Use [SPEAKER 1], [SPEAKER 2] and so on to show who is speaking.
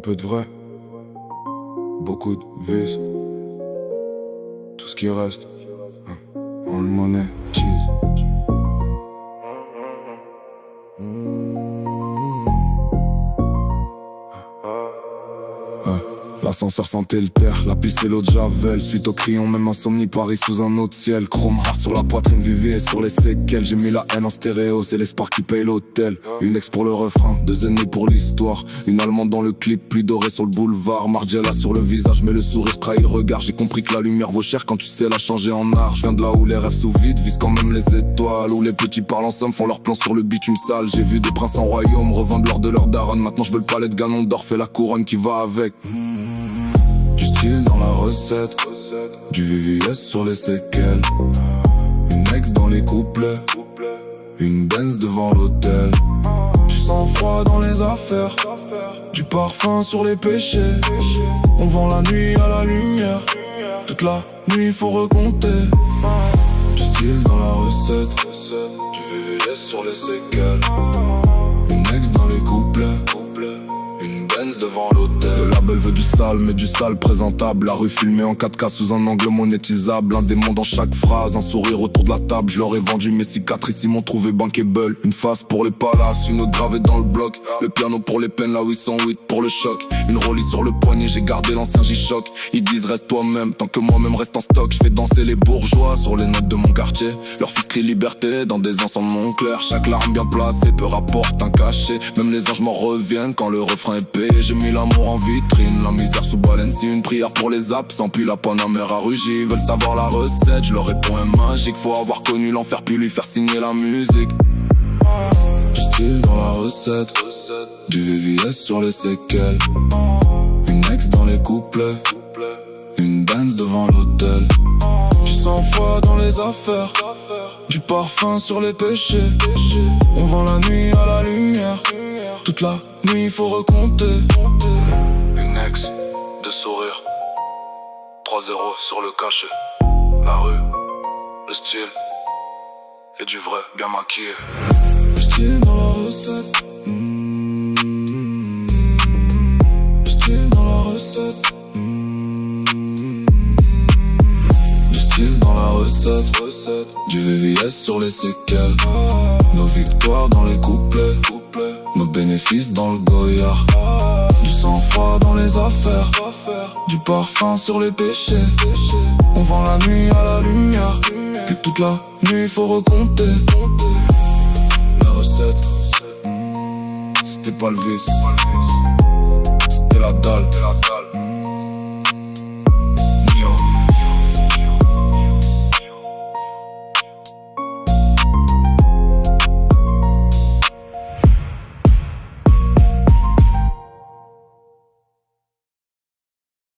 [SPEAKER 1] peu de vrai, beaucoup de vices. Tout ce qui reste, en monnaie, cheese. L'ascenseur sentait le terre, la piste et l'eau de Javel. Suite au crayon, même insomnie, Paris sous un autre ciel. Chrome hard sur la poitrine, Vivier sur les séquelles. J'ai mis la haine en stéréo, c'est l'espoir qui paye l'hôtel. Une ex pour le refrain, deux ennemis pour l'histoire. Une allemande dans le clip, plus dorée sur le boulevard. Margiela sur le visage, mais le sourire trahit le regard. J'ai compris que la lumière vaut cher quand tu sais la changer en art. Je viens de là où les rêves sous vide visent quand même les étoiles. Où les petits parlent en somme, font leur plan sur le bitume sale. J'ai vu des princes en royaume revendre l'or de leur daronne. Maintenant je veux le palais de Ganon d'or, fais la couronne qui va avec. Du style dans la recette, du VVS sur les séquelles. Une ex dans les couplets, une Benz devant l'hôtel. Du sang-froid dans les affaires, du parfum sur les péchés. On vend la nuit à la lumière, toute la nuit faut recompter. Du style dans la recette, du VVS sur les séquelles. Une ex dans les couplets, une Benz devant l'hôtel. Le label veut du sale, mais du sale présentable. La rue filmée en 4K sous un angle monétisable. Un démon dans chaque phrase, un sourire autour de la table. Je leur ai vendu mes cicatrices, ils m'ont trouvé bankable. Une face pour les palaces, une autre gravée dans le bloc. Le piano pour les peines, la 808 pour le choc. Une Rollie sur le poignet, j'ai gardé l'ancien J-Shock. Ils disent reste toi-même, tant que moi-même reste en stock. Je fais danser les bourgeois sur les notes de mon quartier. Leur fils crie liberté dans des ensembles non clairs. Chaque larme bien placée peut rapporter un cachet. Même les anges m'en reviennent quand le refrain est payé. J'ai mis l'amour en vitrine, la misère sous Balenci. Une prière pour les absents, puis la Panamère a rugi. Ils veulent savoir la recette, je leur réponds un magique. Faut avoir connu l'enfer, puis lui faire signer la musique. Du style dans la recette, du VVS sur les séquelles. Une ex dans les couplets, une Benz devant l'hôtel. Du sang-froid dans les affaires, du parfum sur les péchés. On vend la nuit à la lumière, toute la nuit faut recompter. Une ex, de sourire, 3-0 sur le cachet. La rue, le style, et du vrai bien maquillé. Le style dans la recette, le style dans la recette, le style dans la recette, du VVS sur les séquelles. Nos victoires dans les couplets, nos bénéfices dans le goyard. Du sang-froid dans les affaires, du parfum sur les péchés. On vend la nuit à la lumière, puis toute la nuit faut recompter. La recette, c'était pas le vice, c'était la dalle.